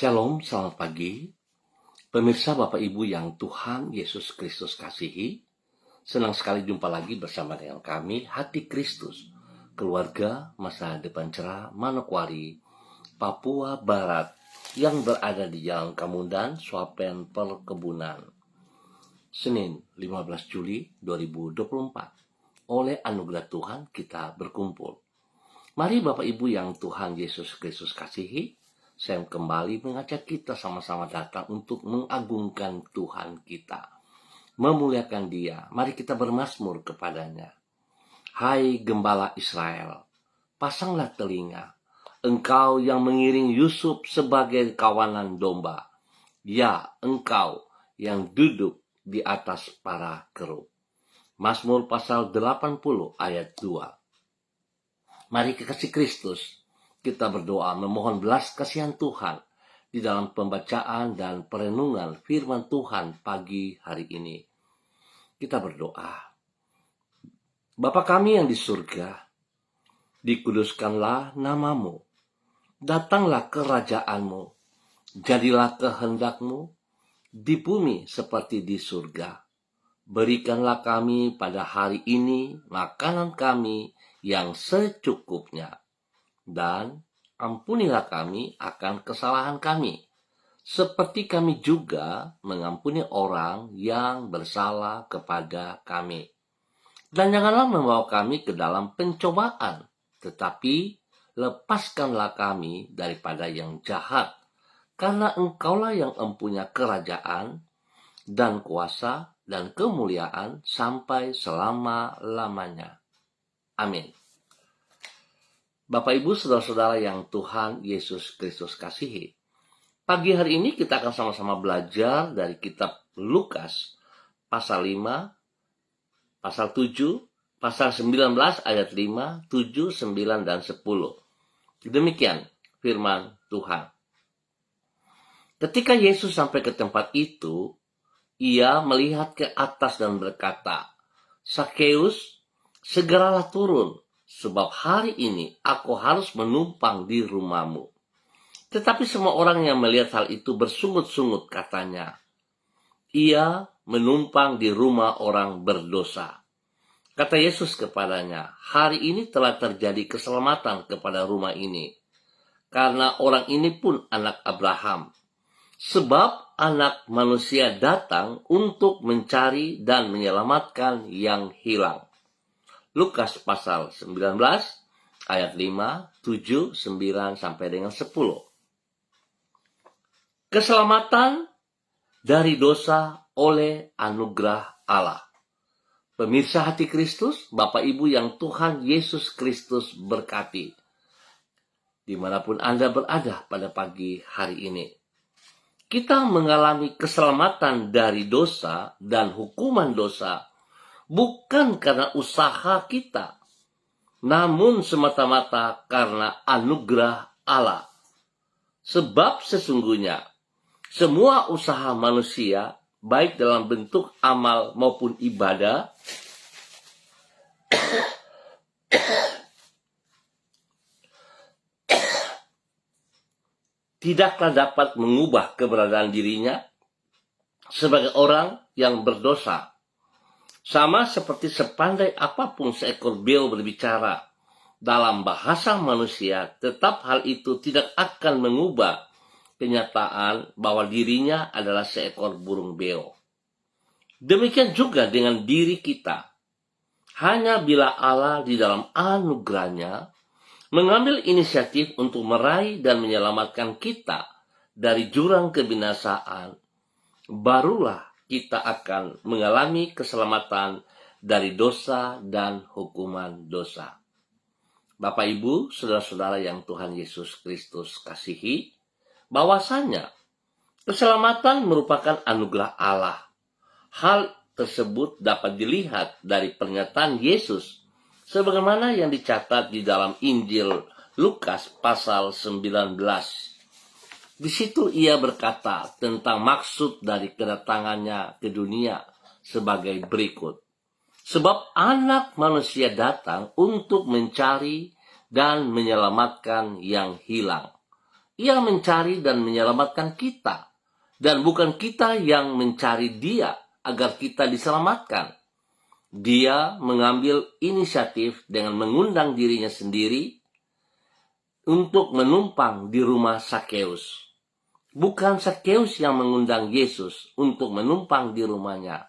Shalom, selamat pagi. Pemirsa Bapak Ibu yang Tuhan Yesus Kristus kasihi, senang sekali jumpa lagi bersama dengan kami, Hati Kristus, keluarga masa depan cerah Manokwari, Papua Barat, yang berada di Jalan Kamundan, Swapen Perkebunan. Senin 15 Juli 2024. Oleh anugerah Tuhan kita berkumpul. Mari Bapak Ibu yang Tuhan Yesus Kristus kasihi, saya kembali mengajak kita sama-sama datang untuk mengagungkan Tuhan kita, memuliakan Dia. Mari kita bermazmur kepadanya. Hai Gembala Israel, pasanglah telinga, engkau yang mengiring Yusuf sebagai kawanan domba. Ya, engkau yang duduk di atas para kerub. Mazmur pasal 80 ayat 2. Mari kekasih Kristus, kita berdoa memohon belas kasihan Tuhan di dalam pembacaan dan perenungan firman Tuhan pagi hari ini. Kita berdoa. Bapa kami yang di surga, dikuduskanlah namamu. Datanglah kerajaanmu. Jadilah kehendakmu di bumi seperti di surga. Berikanlah kami pada hari ini makanan kami yang secukupnya. Dan ampunilah kami akan kesalahan kami, seperti kami juga mengampuni orang yang bersalah kepada kami. Dan janganlah membawa kami ke dalam pencobaan, tetapi lepaskanlah kami daripada yang jahat, karena engkaulah yang mempunyai kerajaan dan kuasa dan kemuliaan sampai selama-lamanya. Amin. Bapak Ibu saudara-saudara yang Tuhan Yesus Kristus kasihi, pagi hari ini kita akan sama-sama belajar dari kitab Lukas pasal 5, pasal 7, pasal 19 ayat 5, 7, 9, dan 10. Demikian firman Tuhan. Ketika Yesus sampai ke tempat itu, ia melihat ke atas dan berkata, Sakeus, segeralah turun, sebab hari ini aku harus menumpang di rumahmu. Tetapi semua orang yang melihat hal itu bersungut-sungut katanya, ia menumpang di rumah orang berdosa. Kata Yesus kepadanya, hari ini telah terjadi keselamatan kepada rumah ini, karena orang ini pun anak Abraham. Sebab anak manusia datang untuk mencari dan menyelamatkan yang hilang. Lukas pasal 19 ayat 5, 7, 9 sampai dengan 10. Keselamatan dari dosa oleh anugerah Allah. Pemirsa Hati Kristus, Bapak Ibu yang Tuhan Yesus Kristus berkati, dimanapun Anda berada pada pagi hari ini. Kita mengalami keselamatan dari dosa dan hukuman dosa bukan karena usaha kita, namun semata-mata karena anugerah Allah. Sebab sesungguhnya semua usaha manusia, baik dalam bentuk amal maupun ibadah, tidaklah dapat mengubah keberadaan dirinya sebagai orang yang berdosa. Sama seperti sepandai apapun seekor beo berbicara dalam bahasa manusia, tetap hal itu tidak akan mengubah kenyataan bahwa dirinya adalah seekor burung beo. Demikian juga dengan diri kita. Hanya bila Allah di dalam anugerahnya mengambil inisiatif untuk meraih dan menyelamatkan kita dari jurang kebinasaan, barulah kita akan mengalami keselamatan dari dosa dan hukuman dosa. Bapak Ibu, saudara-saudara yang Tuhan Yesus Kristus kasihi, bahwasanya keselamatan merupakan anugerah Allah. Hal tersebut dapat dilihat dari pernyataan Yesus sebagaimana yang dicatat di dalam Injil Lukas pasal 19. Di situ ia berkata tentang maksud dari kedatangannya ke dunia sebagai berikut. Sebab anak manusia datang untuk mencari dan menyelamatkan yang hilang. Ia mencari dan menyelamatkan kita, dan bukan kita yang mencari Dia agar kita diselamatkan. Dia mengambil inisiatif dengan mengundang dirinya sendiri untuk menumpang di rumah Sakeus. Bukan Sakeus yang mengundang Yesus untuk menumpang di rumahnya.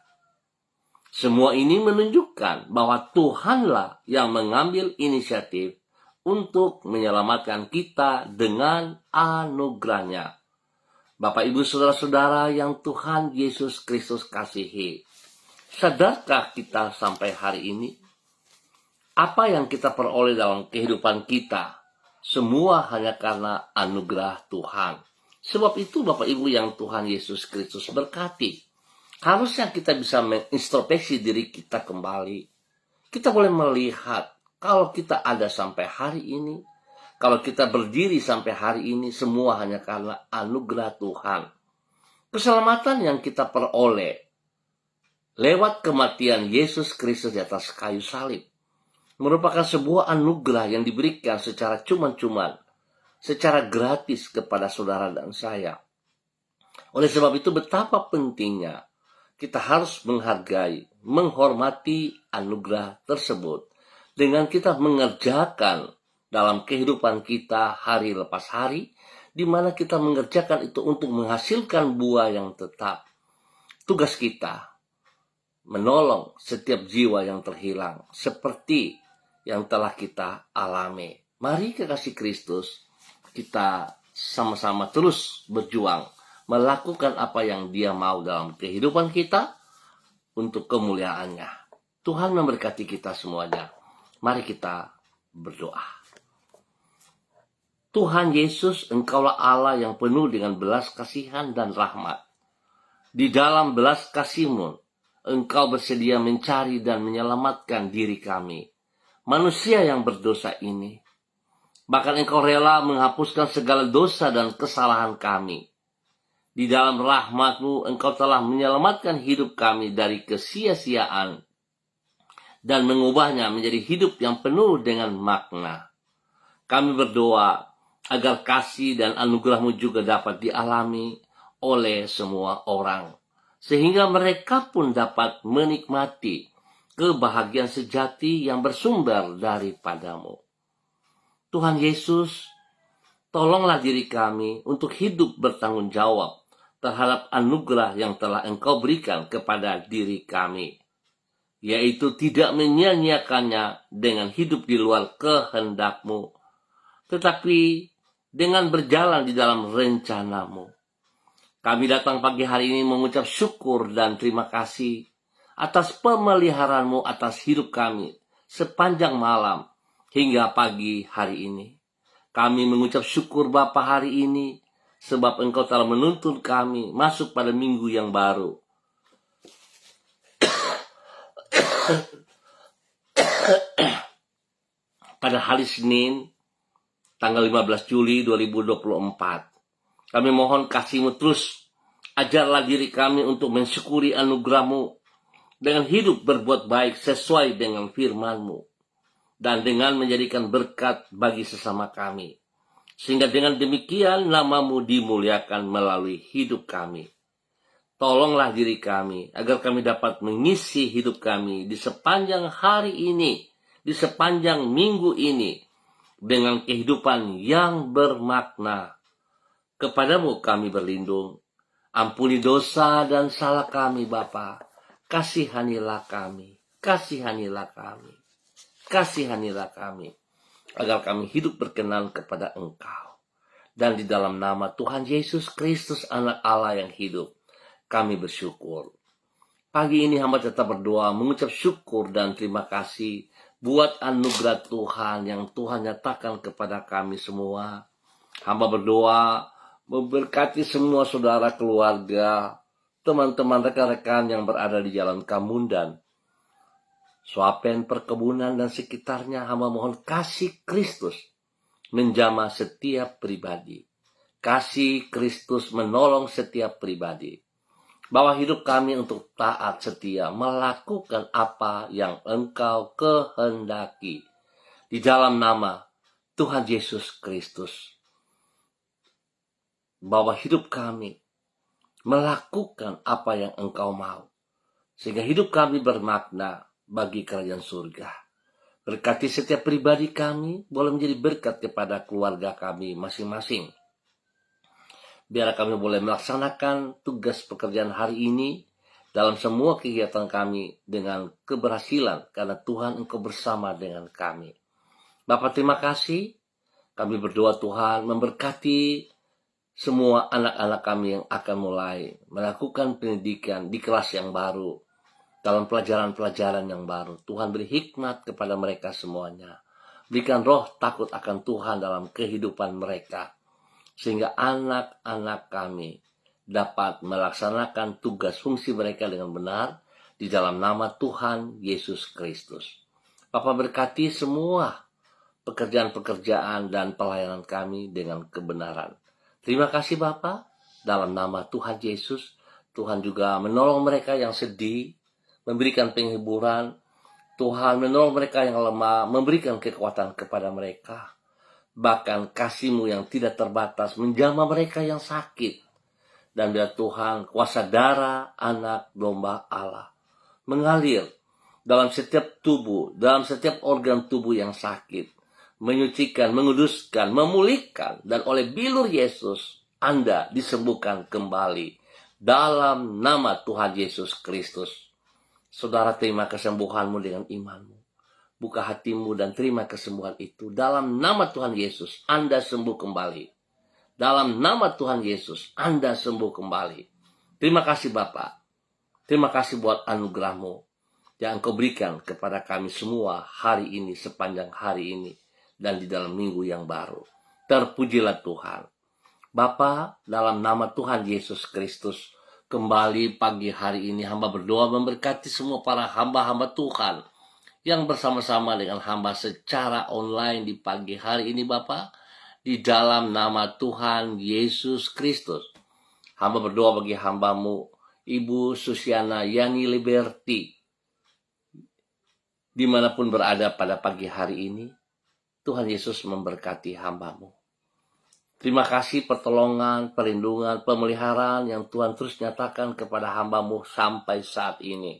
Semua ini menunjukkan bahwa Tuhanlah yang mengambil inisiatif untuk menyelamatkan kita dengan anugerahnya. Bapak, Ibu, Saudara-saudara yang Tuhan Yesus Kristus kasihi, sadarkah kita sampai hari ini? Apa yang kita peroleh dalam kehidupan kita, semua hanya karena anugerah Tuhan. Sebab itu Bapak Ibu yang Tuhan Yesus Kristus berkati, harusnya kita bisa mengintrospeksi diri kita kembali. Kita boleh melihat, kalau kita ada sampai hari ini, kalau kita berdiri sampai hari ini, semua hanya karena anugerah Tuhan. Keselamatan yang kita peroleh lewat kematian Yesus Kristus di atas kayu salib merupakan sebuah anugerah yang diberikan secara cuma-cuma, secara gratis kepada saudara dan saya. Oleh sebab itu betapa pentingnya kita harus menghargai, menghormati anugerah tersebut dengan kita mengerjakan dalam kehidupan kita hari lepas hari, di mana kita mengerjakan itu untuk menghasilkan buah yang tetap. Tugas kita menolong setiap jiwa yang terhilang seperti yang telah kita alami. Mari kekasih Kristus, kita sama-sama terus berjuang melakukan apa yang Dia mau dalam kehidupan kita untuk kemuliaannya. Tuhan memberkati kita semuanya. Mari kita berdoa. Tuhan Yesus, Engkaulah Allah yang penuh dengan belas kasihan dan rahmat. Di dalam belas kasih-Mu, Engkau bersedia mencari dan menyelamatkan diri kami, manusia yang berdosa ini. Bahkan Engkau rela menghapuskan segala dosa dan kesalahan kami. Di dalam rahmat-Mu, Engkau telah menyelamatkan hidup kami dari kesia-siaan dan mengubahnya menjadi hidup yang penuh dengan makna. Kami berdoa agar kasih dan anugerah-Mu juga dapat dialami oleh semua orang, sehingga mereka pun dapat menikmati kebahagiaan sejati yang bersumber daripada-Mu. Tuhan Yesus, tolonglah diri kami untuk hidup bertanggung jawab terhadap anugerah yang telah Engkau berikan kepada diri kami, yaitu tidak menyia-nyiakannya dengan hidup di luar kehendak-Mu, tetapi dengan berjalan di dalam rencana-Mu. Kami datang pagi hari ini mengucap syukur dan terima kasih atas pemeliharaan-Mu atas hidup kami sepanjang malam hingga pagi hari ini. Kami mengucap syukur Bapa hari ini, sebab Engkau telah menuntun kami masuk pada minggu yang baru. Pada hari Senin, tanggal 15 Juli 2024. Kami mohon kasih-Mu terus, ajarlah diri kami untuk mensyukuri anugerah-Mu dengan hidup berbuat baik sesuai dengan firman-Mu, dan dengan menjadikan berkat bagi sesama kami, sehingga dengan demikian nama-Mu dimuliakan melalui hidup kami. Tolonglah diri kami agar kami dapat mengisi hidup kami di sepanjang hari ini, di sepanjang minggu ini, dengan kehidupan yang bermakna. Kepadamu kami berlindung. Ampuni dosa dan salah kami, Bapa. Kasihanilah kami, kasihanilah kami, kasihanilah kami, agar kami hidup berkenan kepada Engkau. Dan di dalam nama Tuhan Yesus Kristus, Anak Allah yang hidup, kami bersyukur. Pagi ini hamba tetap berdoa, mengucap syukur dan terima kasih buat anugerah Tuhan yang Tuhan nyatakan kepada kami semua. Hamba berdoa, memberkati semua saudara keluarga, teman-teman rekan-rekan yang berada di Jalan Kamundan, Swapen, perkebunan, dan sekitarnya. Hamba mohon kasih Kristus menjamah setiap pribadi. Kasih Kristus menolong setiap pribadi. Bawa hidup kami untuk taat setia, melakukan apa yang Engkau kehendaki. Di dalam nama Tuhan Yesus Kristus. bahwa hidup kami melakukan apa yang Engkau mau, sehingga hidup kami bermakna bagi kerajaan surga. Berkati setiap pribadi kami, boleh menjadi berkat kepada keluarga kami masing-masing. Biar kami boleh melaksanakan tugas pekerjaan hari ini dalam semua kegiatan kami dengan keberhasilan, karena Tuhan Engkau bersama dengan kami. Bapak, terima kasih. Kami berdoa Tuhan memberkati semua anak-anak kami yang akan mulai melakukan pendidikan di kelas yang baru, dalam pelajaran-pelajaran yang baru. Tuhan beri hikmat kepada mereka semuanya. Berikan roh takut akan Tuhan dalam kehidupan mereka, sehingga anak-anak kami dapat melaksanakan tugas fungsi mereka dengan benar di dalam nama Tuhan Yesus Kristus. Bapa, berkati semua pekerjaan-pekerjaan dan pelayanan kami dengan kebenaran. Terima kasih Bapa, dalam nama Tuhan Yesus. Tuhan juga menolong mereka yang sedih, memberikan penghiburan. Tuhan menolong mereka yang lemah, memberikan kekuatan kepada mereka. Bahkan kasih-Mu yang tidak terbatas menjamah mereka yang sakit. Dan biar Tuhan, kuasa darah anak domba Allah mengalir dalam setiap tubuh, dalam setiap organ tubuh yang sakit, menyucikan, menguduskan, memulihkan, dan oleh bilur Yesus Anda disembuhkan kembali dalam nama Tuhan Yesus Kristus. Saudara, terima kesembuhanmu dengan imanmu. Buka hatimu dan terima kesembuhan itu. Dalam nama Tuhan Yesus, Anda sembuh kembali. Dalam nama Tuhan Yesus, Anda sembuh kembali. Terima kasih Bapa. Terima kasih buat anugerah-Mu yang Engkau berikan kepada kami semua hari ini, sepanjang hari ini, dan di dalam minggu yang baru. Terpujilah Tuhan. Bapa, dalam nama Tuhan Yesus Kristus, kembali pagi hari ini hamba berdoa memberkati semua para hamba-hamba Tuhan yang bersama-sama dengan hamba secara online di pagi hari ini Bapa, di dalam nama Tuhan Yesus Kristus. Hamba berdoa bagi hamba-Mu Ibu Susiana Yani Liberty, dimanapun berada pada pagi hari ini. Tuhan Yesus memberkati hamba-Mu. Terima kasih pertolongan, perlindungan, pemeliharaan yang Tuhan terus nyatakan kepada hamba-Mu sampai saat ini.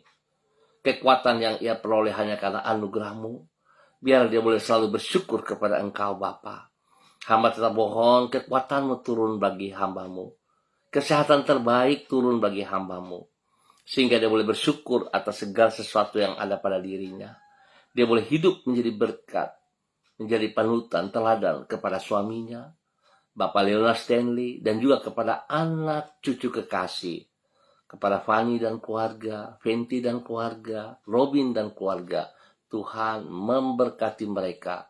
Kekuatan yang ia peroleh hanya karena anugerah-Mu. Biar dia boleh selalu bersyukur kepada Engkau Bapa. Hamba tetap mohon kekuatan-Mu turun bagi hamba-Mu. Kesehatan terbaik turun bagi hamba-Mu. Sehingga dia boleh bersyukur atas segala sesuatu yang ada pada dirinya. Dia boleh hidup menjadi berkat, menjadi panutan teladan kepada suaminya, Bapak Leonard Stanley, dan juga kepada anak cucu kekasih, kepada Fanny dan keluarga, Fenty dan keluarga, Robin dan keluarga. Tuhan memberkati mereka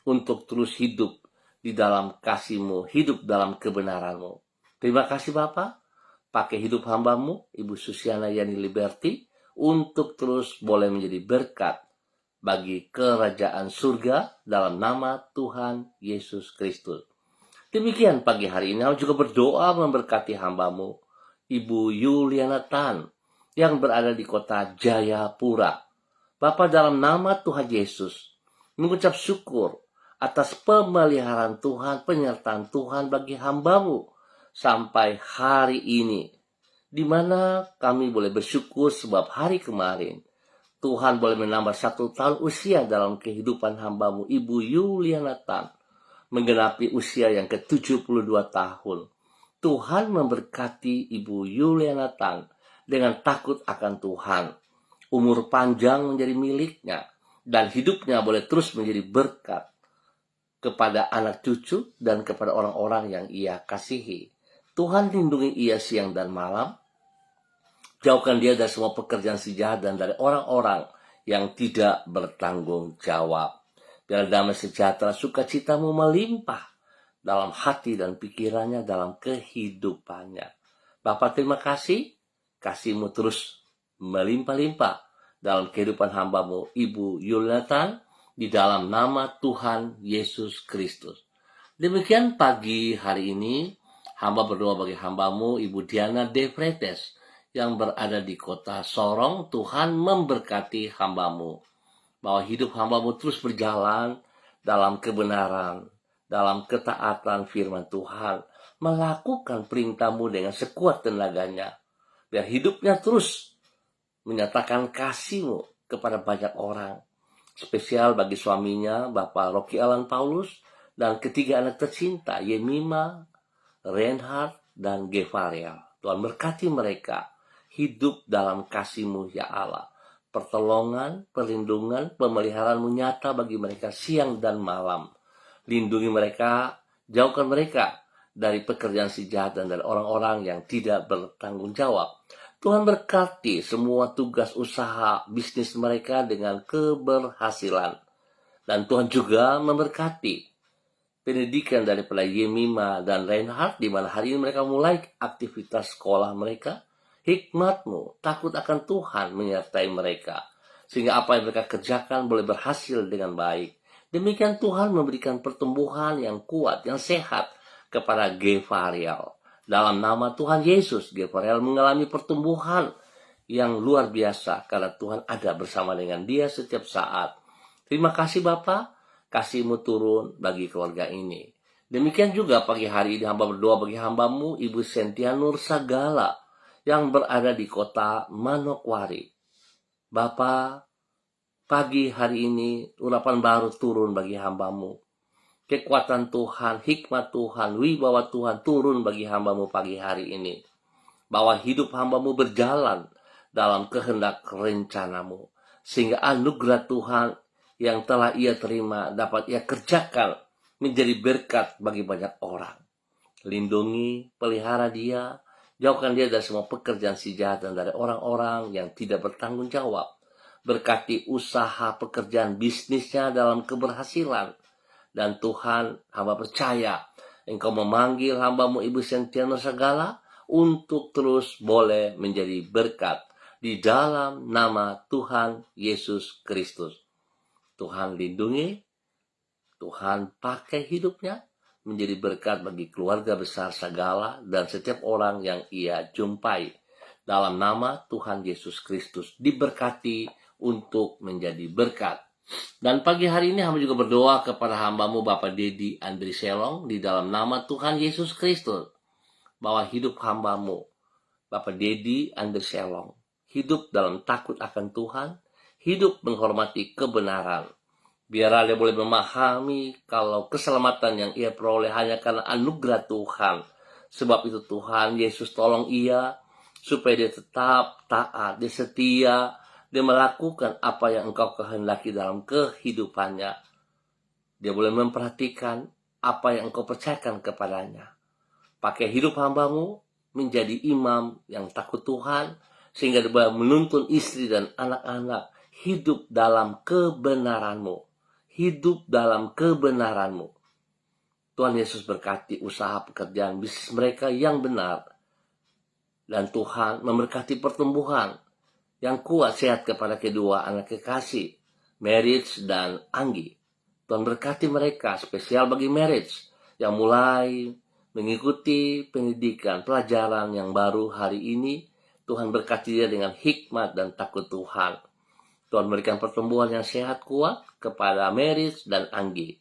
untuk terus hidup di dalam kasih-Mu, hidup dalam kebenaran-Mu. Terima kasih Bapak, pakai hidup hamba-Mu, Ibu Susiana Yani Liberty, untuk terus boleh menjadi berkat bagi kerajaan surga dalam nama Tuhan Yesus Kristus. Demikian pagi hari ini, aku juga berdoa memberkati hamba-Mu, Ibu Yuliana Tan, yang berada di kota Jayapura. Bapa, dalam nama Tuhan Yesus, mengucap syukur atas pemeliharaan Tuhan, penyertaan Tuhan bagi hamba-Mu sampai hari ini, di mana kami boleh bersyukur sebab hari kemarin Tuhan boleh menambah 1 tahun usia dalam kehidupan hamba-Mu Ibu Yuliana Tan, menggenapi usia yang ke-72 tahun. Tuhan memberkati Ibu Yuliana Tan dengan takut akan Tuhan. Umur panjang menjadi miliknya, dan hidupnya boleh terus menjadi berkat kepada anak cucu dan kepada orang-orang yang ia kasihi. Tuhan lindungi ia siang dan malam. Jauhkan dia dari semua pekerjaan si jahat dan dari orang-orang yang tidak bertanggung jawab. Biar damai sejahtera sukacita-Mu melimpah dalam hati dan pikirannya, dalam kehidupannya. Bapa, terima kasih. Kasih-Mu terus melimpah-limpah dalam kehidupan hamba-Mu Ibu Yulatan, di dalam nama Tuhan Yesus Kristus. Demikian pagi hari ini, hamba berdoa bagi hamba-Mu Ibu Diana De Fretes, yang berada di kota Sorong. Tuhan memberkati hamba-Mu, bahwa hidup hamba-Mu terus berjalan dalam kebenaran, dalam ketaatan firman Tuhan, melakukan perintah-Mu dengan sekuat tenaganya. Biar hidupnya terus menyatakan kasih-Mu kepada banyak orang. Spesial bagi suaminya, Bapak Rocky Alan Paulus, dan ketiga anak tercinta, Yemima, Reinhard, dan Gevariel. Tuhan berkati mereka hidup dalam kasih-Mu, ya Allah. Pertolongan, perlindungan, pemeliharaan-Mu nyata bagi mereka siang dan malam. Lindungi mereka, jauhkan mereka dari pekerjaan si jahat dan dari orang-orang yang tidak bertanggung jawab. Tuhan berkati semua tugas usaha bisnis mereka dengan keberhasilan. Dan Tuhan juga memberkati pendidikan daripada Yemima dan Reinhard, di mana hari ini mereka mulai aktivitas sekolah mereka. Hikmat-Mu, takut akan Tuhan menyertai mereka, sehingga apa yang mereka kerjakan boleh berhasil dengan baik. Demikian Tuhan memberikan pertumbuhan yang kuat, yang sehat kepada Gevariel. Dalam nama Tuhan Yesus, Gevariel mengalami pertumbuhan yang luar biasa karena Tuhan ada bersama dengan dia setiap saat. Terima kasih Bapa, kasih-Mu turun bagi keluarga ini. Demikian juga pagi hari ini hamba berdoa bagi hamba-Mu, Ibu Sentia Nur Sagala, yang berada di kota Manokwari. Bapa, pagi hari ini urapan baru turun bagi hamba-Mu. Kekuatan Tuhan, hikmat Tuhan, wibawa Tuhan turun bagi hamba-Mu pagi hari ini. Bahwa hidup hamba-Mu berjalan dalam kehendak rencana-Mu. Sehingga anugerah Tuhan yang telah ia terima dapat ia kerjakan menjadi berkat bagi banyak orang. Lindungi, pelihara dia, jauhkan dia dari semua pekerjaan si jahat dan dari orang-orang yang tidak bertanggung jawab. Berkati usaha pekerjaan bisnisnya dalam keberhasilan. Dan Tuhan, hamba percaya Engkau memanggil hamba-Mu Ibu Sentia Nur Sagala untuk terus boleh menjadi berkat di dalam nama Tuhan Yesus Kristus. Tuhan lindungi, Tuhan pakai hidupnya menjadi berkat bagi keluarga besar Sagala dan setiap orang yang ia jumpai. Dalam nama Tuhan Yesus Kristus diberkati untuk menjadi berkat. Dan pagi hari ini hamba juga berdoa kepada hamba-Mu Bapak Dedi Andri Selong di dalam nama Tuhan Yesus Kristus, bahwa hidup hamba-Mu Bapak Dedi Andri Selong hidup dalam takut akan Tuhan, hidup menghormati kebenaran. Biarlah dia boleh memahami kalau keselamatan yang ia peroleh hanya karena anugerah Tuhan. Sebab itu Tuhan Yesus tolong ia supaya dia tetap taat, dia setia, dia melakukan apa yang Engkau kehendaki dalam kehidupannya. Dia boleh memperhatikan apa yang Engkau percayakan kepadanya. Pakai hidup hamba-Mu menjadi imam yang takut Tuhan, sehingga dia boleh menuntun istri dan anak-anak hidup dalam kebenaran-Mu. Hidup dalam kebenaran-Mu. Tuhan Yesus berkati usaha pekerjaan bisnis mereka yang benar. Dan Tuhan memberkati pertumbuhan yang kuat sehat kepada kedua anak kekasih, Marriage dan Anggi. Tuhan berkati mereka, spesial bagi Marriage yang mulai mengikuti pendidikan pelajaran yang baru hari ini. Tuhan berkati dia dengan hikmat dan takut Tuhan. Tuhan berikan pertumbuhan yang sehat kuat kepada Marriage dan Anggi.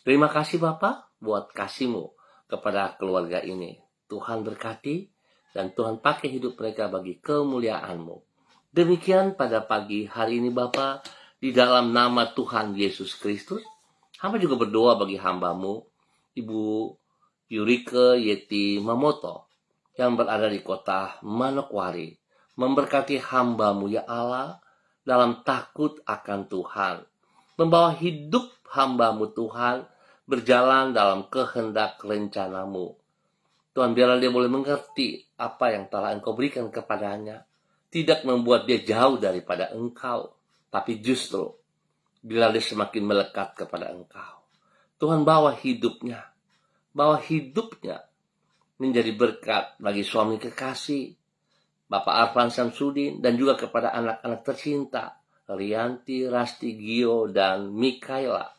Terima kasih Bapak buat kasih-Mu kepada keluarga ini. Tuhan berkati dan Tuhan pakai hidup mereka bagi kemuliaan-Mu. Demikian pada pagi hari ini Bapa, di dalam nama Tuhan Yesus Kristus, hamba juga berdoa bagi hamba-Mu, Ibu Yurike Yeti Mamoto, yang berada di kota Manokwari. Memberkati hamba-Mu ya Allah, dalam takut akan Tuhan. Membawa hidup hamba-Mu Tuhan, berjalan dalam kehendak rencana-Mu. Tuhan, biarlah dia boleh mengerti apa yang telah Engkau berikan kepadanya. Tidak membuat dia jauh daripada Engkau, tapi justru bila dia semakin melekat kepada Engkau. Tuhan bawa hidupnya menjadi berkat bagi suami kekasih, Bapak Arfan Samsudin, dan juga kepada anak-anak tercinta, Rianti, Rasti, Gio, dan Mikaela.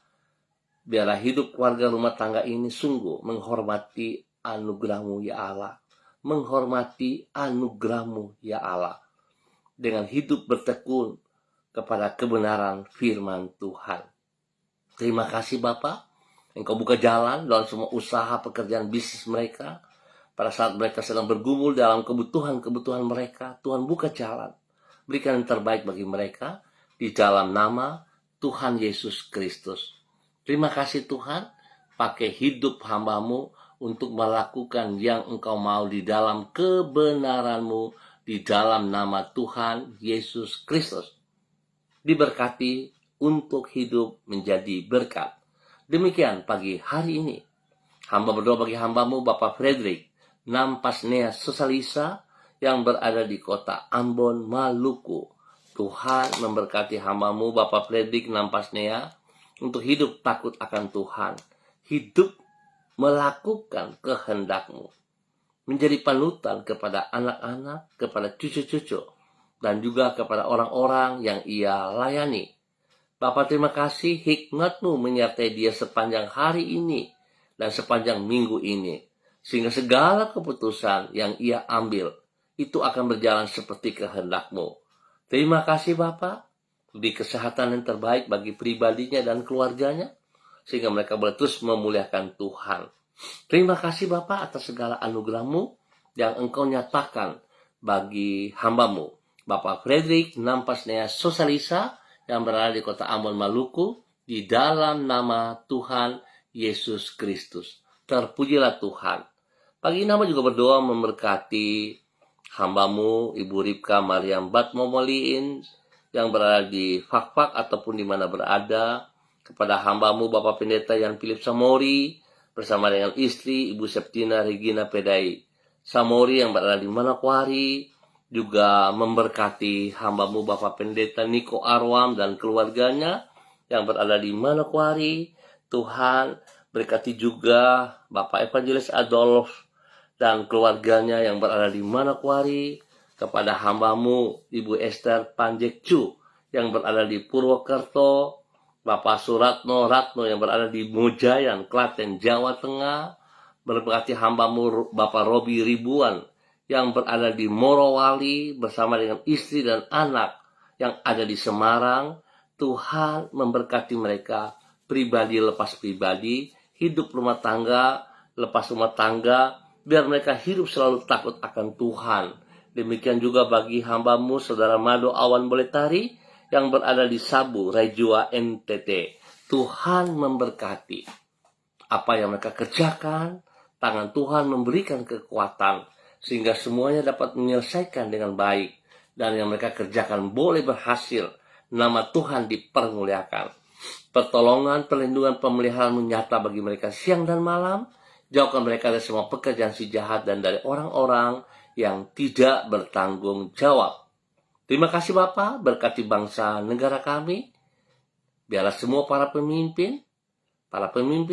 Biarlah hidup keluarga rumah tangga ini sungguh menghormati anugerah-Mu ya Allah. Menghormati anugerah-Mu ya Allah. Dengan hidup bertekun kepada kebenaran firman Tuhan. Terima kasih Bapak. Engkau buka jalan dalam semua usaha pekerjaan bisnis mereka. pada saat mereka sedang bergumul dalam kebutuhan-kebutuhan mereka, Tuhan buka jalan. Berikan yang terbaik bagi mereka di dalam nama Tuhan Yesus Kristus. Terima kasih Tuhan, pakai hidup hamba-Mu untuk melakukan yang Engkau mau di dalam kebenaran-Mu, di dalam nama Tuhan Yesus Kristus. Diberkati untuk hidup menjadi berkat. Demikian pagi hari ini. Hamba berdoa bagi hamba-Mu Bapak Frederick Nampasnea Sosalisa yang berada di kota Ambon, Maluku. Tuhan memberkati hamba-Mu Bapak Frederick Nampasnea untuk hidup takut akan Tuhan. Hidup melakukan kehendak-Mu. Menjadi panutan kepada anak-anak, kepada cucu-cucu, dan juga kepada orang-orang yang ia layani. Bapak terima kasih hikmat-Mu menyertai dia sepanjang hari ini dan sepanjang minggu ini. Sehingga segala keputusan yang ia ambil itu akan berjalan seperti kehendak-Mu. Terima kasih Bapak, di kesehatan yang terbaik bagi pribadinya dan keluarganya, sehingga mereka boleh terus memuliakan Tuhan. Terima kasih Bapak atas segala anugerah-Mu yang Engkau nyatakan bagi hamba-Mu Bapak Frederick Nampasnea Sosalisa yang berada di kota Ambon, Maluku, di dalam nama Tuhan Yesus Kristus. Terpujilah Tuhan. Pagi ini hamba juga berdoa memberkati hamba-Mu Ibu Ripka Mariam Batmomoliin yang berada di Fakfak ataupun di mana berada, kepada hamba-Mu Bapak Pendeta Yan Philip Samori bersama dengan istri Ibu Septina Regina Pedai Samori yang berada di Manokwari, juga memberkati hamba-Mu Bapak Pendeta Niko Arwam dan keluarganya yang berada di Manokwari. Tuhan berkati juga Bapak Evangelis Adolf dan keluarganya yang berada di Manokwari, kepada hamba-Mu Ibu Esther Panjekcu yang berada di Purwokerto, Bapak Suratno Ratno yang berada di Mojayan, Klaten, Jawa Tengah. Berkati hamba-Mu Bapak Robi Ribuan yang berada di Morowali bersama dengan istri dan anak yang ada di Semarang. Tuhan memberkati mereka pribadi lepas pribadi, hidup rumah tangga lepas rumah tangga, biar mereka hidup selalu takut akan Tuhan. Demikian juga bagi hamba-Mu Saudara Mado Awan Boletari yang berada di Sabu, Rajua, NTT. Tuhan memberkati apa yang mereka kerjakan. Tangan Tuhan memberikan kekuatan sehingga semuanya dapat menyelesaikan dengan baik, dan yang mereka kerjakan boleh berhasil. Nama Tuhan dipermuliakan. Pertolongan, perlindungan, pemeliharaan nyata bagi mereka siang dan malam. Jauhkan mereka dari semua pekerjaan si jahat dan dari orang-orang yang tidak bertanggung jawab. Terima kasih Bapak, berkati bangsa negara kami. Biarlah semua para pemimpin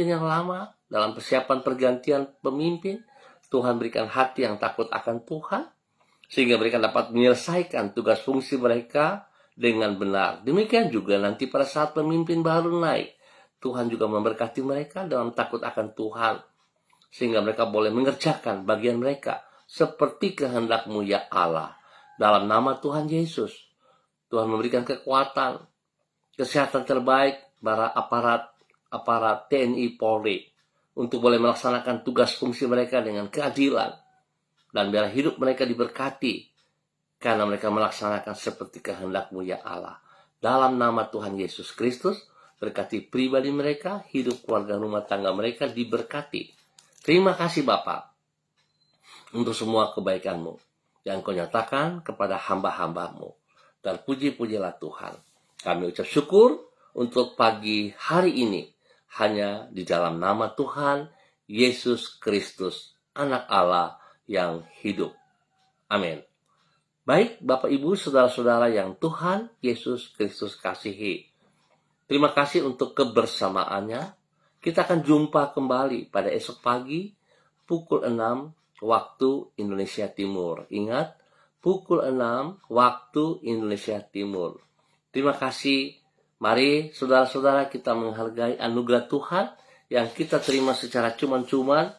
yang lama dalam persiapan pergantian pemimpin, Tuhan berikan hati yang takut akan Tuhan, sehingga mereka dapat menyelesaikan tugas fungsi mereka dengan benar. Demikian juga nanti pada saat pemimpin baru naik, Tuhan juga memberkati mereka dalam takut akan Tuhan, sehingga mereka boleh mengerjakan bagian mereka seperti kehendak-Mu ya Allah. Dalam nama Tuhan Yesus, Tuhan memberikan kekuatan, kesehatan terbaik para aparat TNI Polri untuk boleh melaksanakan tugas fungsi mereka dengan keadilan, dan biar hidup mereka diberkati karena mereka melaksanakan seperti kehendak-Mu ya Allah. Dalam nama Tuhan Yesus Kristus, berkati pribadi mereka, hidup keluarga rumah tangga mereka diberkati. Terima kasih Bapak untuk semua kebaikan-Mu yang Kau nyatakan kepada hamba-hamba-Mu. Terpuji-pujilah Tuhan. Kami ucap syukur untuk pagi hari ini hanya di dalam nama Tuhan Yesus Kristus, Anak Allah yang hidup. Amin. Baik Bapak Ibu Saudara-saudara yang Tuhan Yesus Kristus kasihi, terima kasih untuk kebersamaannya. Kita akan jumpa kembali pada esok pagi pukul 6 waktu Indonesia Timur. Ingat, pukul 6 waktu Indonesia Timur. Terima kasih. Mari saudara-saudara kita menghargai anugerah Tuhan yang kita terima secara cuman-cuman,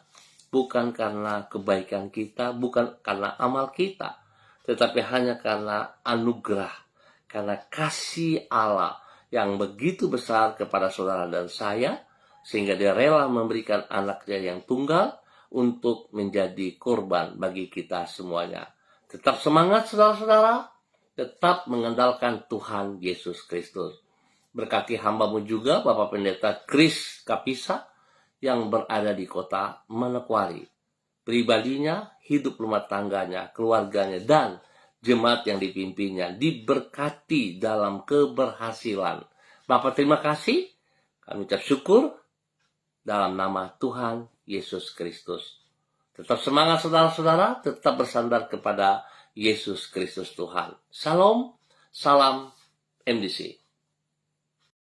bukan karena kebaikan kita, bukan karena amal kita, tetapi hanya karena anugerah, karena kasih Allah yang begitu besar kepada saudara dan saya, sehingga Dia rela memberikan anaknya yang tunggal untuk menjadi korban bagi kita semuanya. Tetap semangat saudara-saudara, tetap mengandalkan Tuhan Yesus Kristus. Berkati hamba-Mu juga Bapak Pendeta Kris Kapisa yang berada di kota Manokwari. Pribadinya, hidup rumah tangganya, keluarganya, dan jemaat yang dipimpinnya diberkati dalam keberhasilan. Bapak terima kasih, kami ucap syukur dalam nama Tuhan Yesus Kristus. Tetap semangat saudara-saudara, tetap bersandar kepada Yesus Kristus Tuhan. Salam, salam MDC.